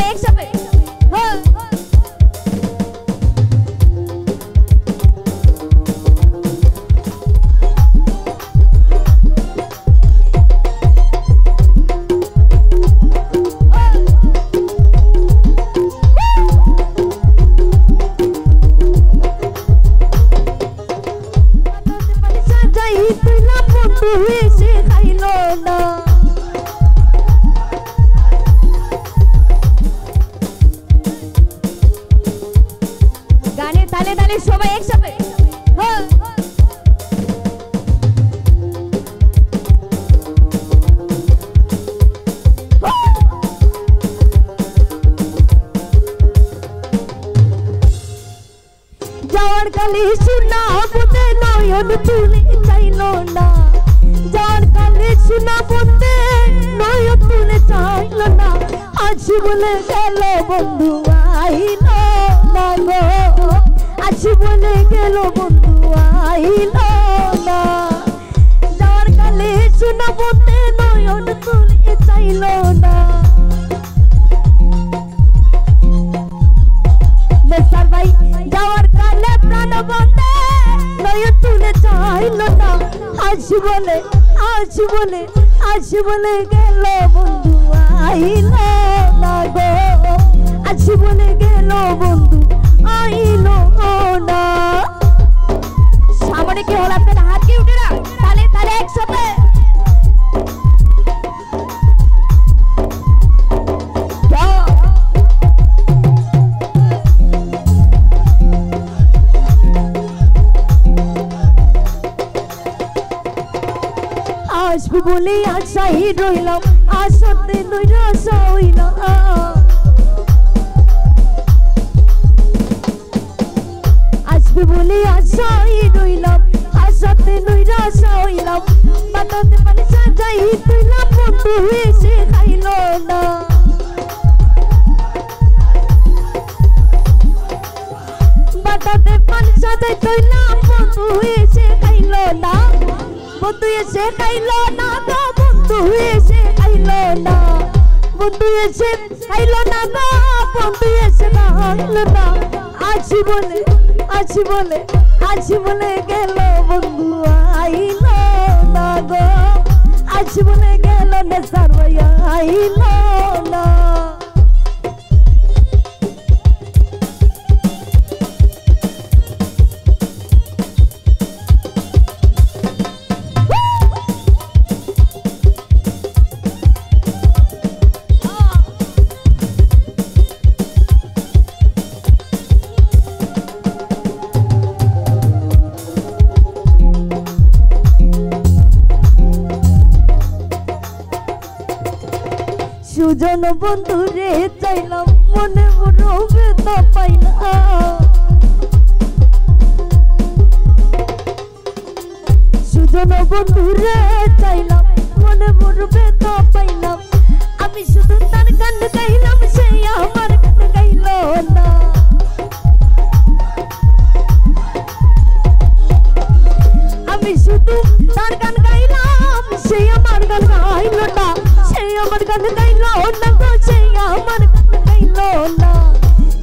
সবাই একসাথে তালে তালে সবাই একসাথে যাওয়ার কালে শোনা বলতে নয়ন তুলে চাইল না যাওয়ার কালে শোনা বলতে নয়ন তুলে চাইল না আজ বলে গেল বন্ধু আইল না গো আজ বলে গেল বন্ধু আইল না যাওয়ার কালে শোনা বলতে নয়ন তুলে চাইল না মেসার ভাই যাওয়ার কালে প্রাণ বন্ধে নয়ন তুলে চাইল না আজ বলে গেল বন্ধু আইল না গো আজ বলে গেল বন্ধু আইল না সামনে কি হল আপনার হাত কি উঠে না তালে তালে একসাথে আসবে বলে আশাই রইলাম আশাতে নৈরাশা হইলাম আসবে বলে আশাই রইলাম আশাতে নৈরাশা হইলাম বাতাতে পানি সাজাই তুইলাম বন্ধু এসে খাইল না বাতাতে পানি সাজাই তুইলাম বন্ধু এসে খাইল না বন্ধু এসে খাইল না গো বন্ধু এসে খাইল না বন্ধু এসে খাইল না গো বন্ধু এসে খাইল না আজ বলে গেল বন্ধু আইল না গো আজ বলে গেল নেসার ভাই আইল না সুজন বন্ধু রে চাইলাম মনে রবে তো পাইলাম সুজন বন্ধু রে চাইলাম মনে রবে তো পাইলাম আমি শুধু তার গান গাইলাম সে আমার গান গাইল না আমি শুধু তার গান গাইলাম সে আমার গান গাইল না আমার গান গাইল না গো সে আমার গান গাইল না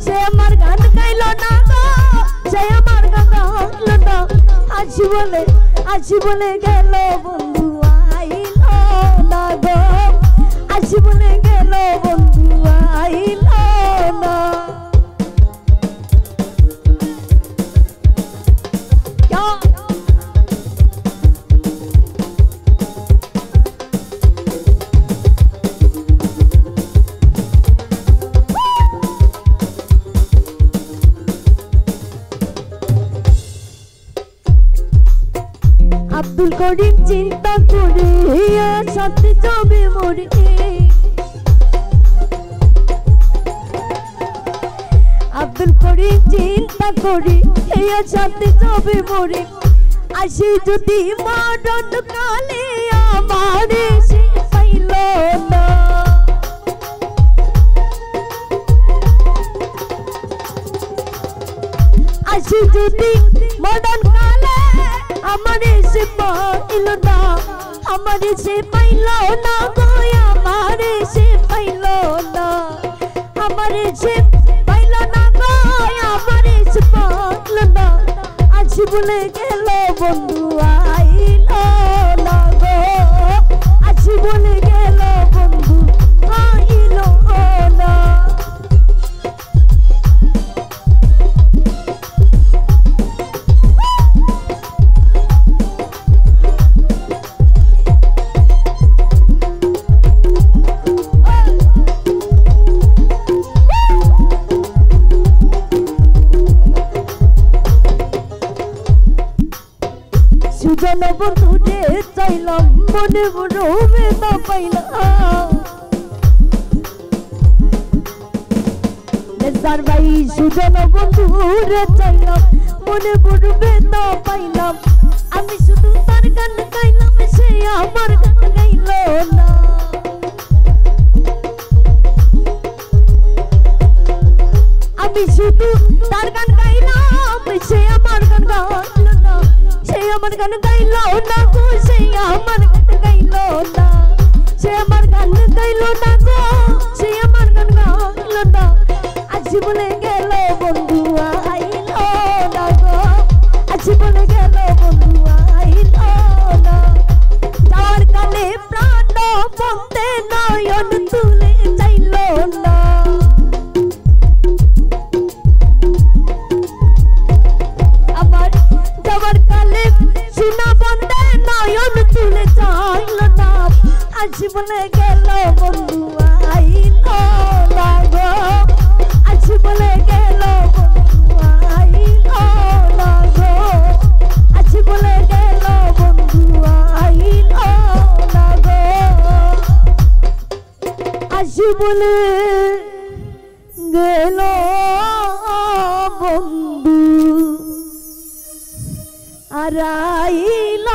সে আমার গান গাইল না গো সে আমার গান গাইল না আজ বলে গেল বন্ধু আইল না গো আজ বলে গেল বন্ধু আইল না আব্দুল করিম চিন্তা করে সাথে যাবে মরে আব্দুল করিম চিন্তা করে সাথে যাবে মরে আসি যদি মরণ কালে আমার সে পাইল না আসি যদি মরণ কালে আমার সে পাইল না আমার সে পাইল না গো আমার সে পাইল না আমারে যে পাইলো না গো আমারে যে পাইলো না আজ বলে গেল বন্ধু আইলো না গো আজ বলে গেল বন্ধু আইলো না সুজন বন্ধু রে চাইলাম মনে রবে না পাইলাম নেসার ভাই সুজন বন্ধু রে চাইলাম মনে রবে না পাইলাম আমি শুধু তার গান গাইলাম সে আমার গান গাইল না আমি শুধু তার গান গাইলাম সে আমার গান গাইল না সে আমার গান গাইল না গো সে আমার গান গাইল না সে আমার গান গাইল না গো সে আমার গান গাইল না আজ বলে গেল বন্ধু আইল না গো আজ বলে গেল বন্ধু আইল না যার কালে প্রাণ বন্ধে নয়ন তুলে চাইল না আমার যাবার কালে সোনা বন্ধে নয়ন তুলে চাইল না আজ বলে গেল বন্ধু আইল না গো আজ বলে গেল বন্ধু আইল না গো আজ বলে গেল বন্ধু আইল না গো আজ বলে গেল বন্ধু আর আইল